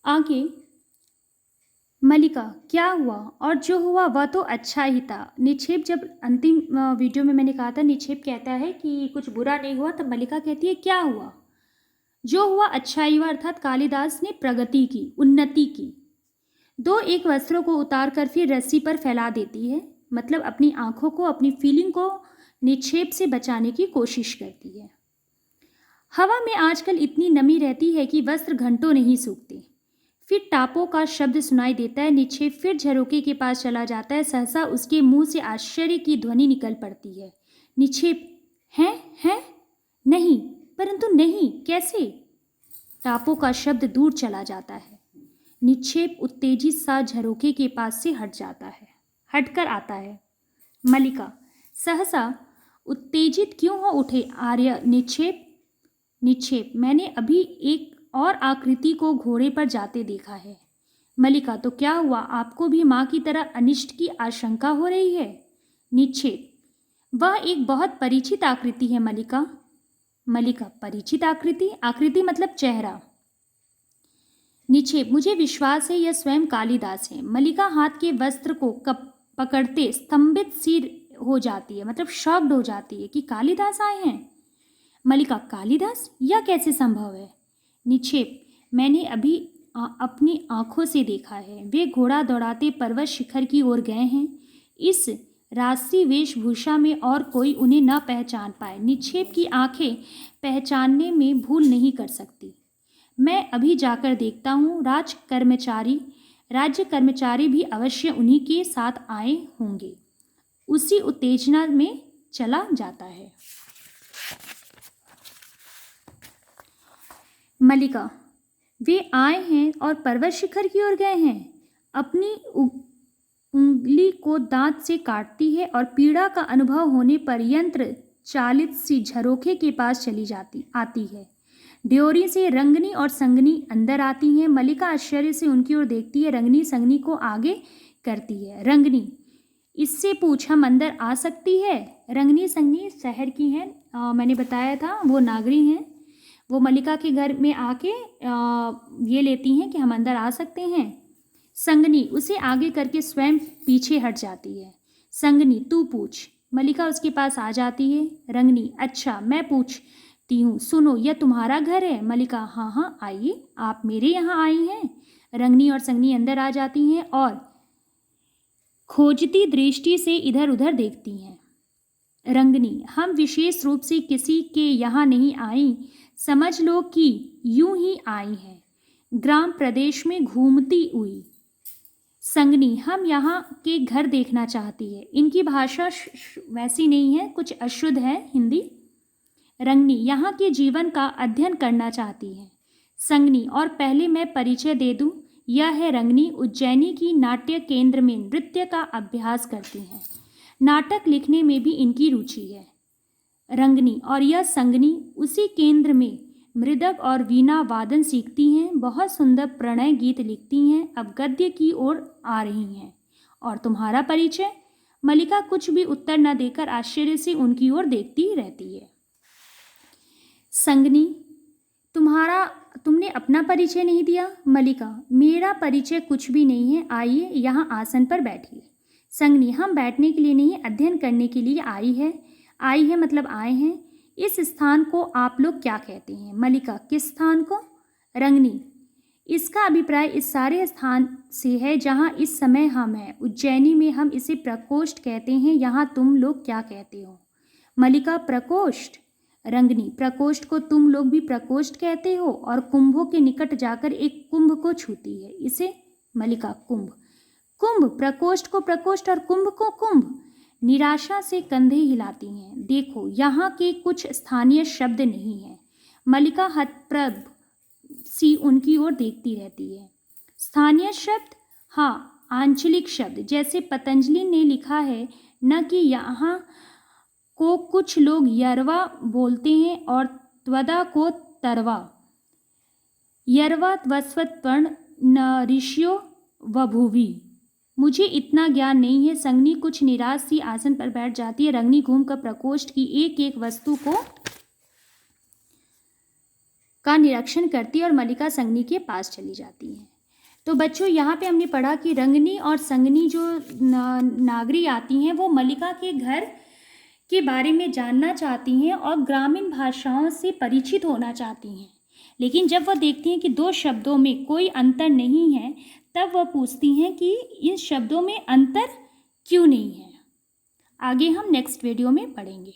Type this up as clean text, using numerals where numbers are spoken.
आगे मलिका, क्या हुआ? और जो हुआ वह तो अच्छा ही था। निक्षेप जब अंतिम वीडियो में मैंने कहा था, निक्षेप कहता है कि कुछ बुरा नहीं हुआ, तब मलिका कहती है क्या हुआ? जो हुआ अच्छा ही हुआ, अर्थात कालिदास ने प्रगति की, उन्नति की। दो एक वस्त्रों को उतार कर फिर रस्सी पर फैला देती है, मतलब अपनी आंखों को, अपनी फीलिंग को निक्षेप से बचाने की कोशिश करती है। हवा में आजकल इतनी नमी रहती है कि वस्त्र घंटों नहीं सूखते। फिर टापों का शब्द सुनाई देता है। निक्षेप फिर झरोके के पास चला जाता है। सहसा उसके मुंह से आश्चर्य की ध्वनि निकल पड़ती है। निक्षेप, हैं? नहीं, परंतु नहीं, कैसे? टापों का शब्द दूर चला जाता है। निक्षेप उत्तेजित सा झरोके के पास से हटकर आता है। मलिका, सहसा उत्तेजित क्यों हो उठे आर्य? निक्षेप, मैंने अभी एक और आकृति को घोड़े पर जाते देखा है। मलिका, तो क्या हुआ? आपको भी माँ की तरह अनिष्ट की आशंका हो रही है? निक्षेप, वह एक बहुत परिचित आकृति है मलिका। मलिका, परिचित आकृति? आकृति मतलब चेहरा। निक्षेप, मुझे विश्वास है यह स्वयं कालिदास है। मलिका हाथ के वस्त्र को पकड़ते स्तंभित सी हो जाती है, मतलब शॉक्ड हो जाती है कि कालिदास आए हैं। मलिका, कालिदास? यह कैसे संभव है? निक्षेप, मैंने अभी अपनी आंखों से देखा है। वे घोड़ा दौड़ाते पर्वत शिखर की ओर गए हैं। इस राष्ट्रीय वेशभूषा में और कोई उन्हें न पहचान पाए। निक्षेप की आंखें पहचानने में भूल नहीं कर सकती। मैं अभी जाकर देखता हूँ। राज्य कर्मचारी भी अवश्य उन्हीं के साथ आए होंगे। उसी उत्तेजना में चला जाता है। मलिका, वे आए हैं और पर्वत शिखर की ओर गए हैं। अपनी उंगली को दांत से काटती है और पीड़ा का अनुभव होने पर यंत्र चालित सी झरोखे के पास आती है। ड्योरी से रंगनी और संगनी अंदर आती हैं। मलिका आश्चर्य से उनकी ओर देखती है। रंगनी संगनी को आगे करती है। रंगनी, इससे पूछ, हम अंदर आ सकती है? रंगनी संगनी शहर की हैं, मैंने बताया था, वो नागरी हैं। वो मलिका के घर में आके ये लेती हैं कि हम अंदर आ सकते हैं। संगनी उसे आगे करके स्वयं पीछे हट जाती है। संगनी, तू पूछ। मलिका उसके पास आ जाती है। रंगनी, अच्छा, मैं पूछती हूँ। सुनो, यह तुम्हारा घर है? मलिका, हाँ, आइए, आप मेरे यहाँ आई हैं। रंगनी और संगनी अंदर आ जाती हैं और खोजती दृष्टि से इधर उधर देखती हैं। रंगनी, हम विशेष रूप से किसी के यहाँ नहीं आई, समझ लो कि यूं ही आई हैं, ग्राम प्रदेश में घूमती हुई। संगनी, हम यहाँ के घर देखना चाहती है। इनकी भाषा वैसी नहीं है, कुछ अशुद्ध है हिंदी। रंगनी, यहाँ के जीवन का अध्ययन करना चाहती है। संगनी, और पहले मैं परिचय दे दूँ, यह है रंगनी, उज्जैनी की नाट्य केंद्र में नृत्य का अभ्यास करती हैं। नाटक लिखने में भी इनकी रुचि है। रंगनी, और यह संगनी उसी केंद्र में मृदंग और वीणा वादन सीखती हैं। बहुत सुंदर प्रणय गीत लिखती हैं। अब गद्य की ओर आ रही हैं। और तुम्हारा परिचय? मलिका कुछ भी उत्तर न देकर आश्चर्य से उनकी ओर देखती रहती है। संगनी, तुमने अपना परिचय नहीं दिया। मलिका, मेरा परिचय कुछ भी नहीं है। आइए, यहाँ आसन पर बैठिए। संगनी, हम बैठने के लिए नहीं, अध्ययन करने के लिए आई है मतलब आए हैं। इस स्थान को आप लोग क्या कहते हैं? मलिका, किस स्थान को? रंगनी, इसका अभिप्राय इस सारे स्थान से है जहाँ इस समय हम हैं। उज्जैनी में हम इसे प्रकोष्ठ कहते हैं। यहाँ तुम लोग क्या कहते हो? मलिका, प्रकोष्ठ। रंगनी, प्रकोष्ठ को तुम लोग भी प्रकोष्ठ कहते हो और कुंभों के निकट जाकर एक कुंभ को छूती है, इसे? मलिका, कुंभ, प्रकोष्ठ को प्रकोष्ठ और कुंभ को कुंभ। निराशा से कंधे हिलाती हैं। देखो, यहाँ के कुछ स्थानीय शब्द नहीं हैं। मलिका हतप्रभ सी उनकी ओर देखती रहती है। स्थानीय शब्द? हाँ, आंचलिक शब्द, जैसे पतंजलि ने लिखा है न कि यहाँ को कुछ लोग यरवा बोलते हैं और त्वदा को तरवा। यरवा त्वस्वत वर्ण न ऋषियो वभुवि। मुझे इतना ज्ञान नहीं है। संगनी कुछ निराश सी आसन पर बैठ जाती है। रंगनी घूमकर प्रकोष्ठ की एक एक वस्तु का निरीक्षण करती है और मलिका संगनी के पास चली जाती है। तो बच्चों यहाँ पे हमने पढ़ा कि रंगनी और संगनी जो नागरी आती हैं वो मल्लिका के घर के बारे में जानना चाहती हैं और ग्रामीण भाषाओं से परिचित होना चाहती हैं। लेकिन जब वह देखती हैं कि दो शब्दों में कोई अंतर नहीं है, तब वह पूछती हैं कि इन शब्दों में अंतर क्यों नहीं है। आगे हम नेक्स्ट वीडियो में पढ़ेंगे।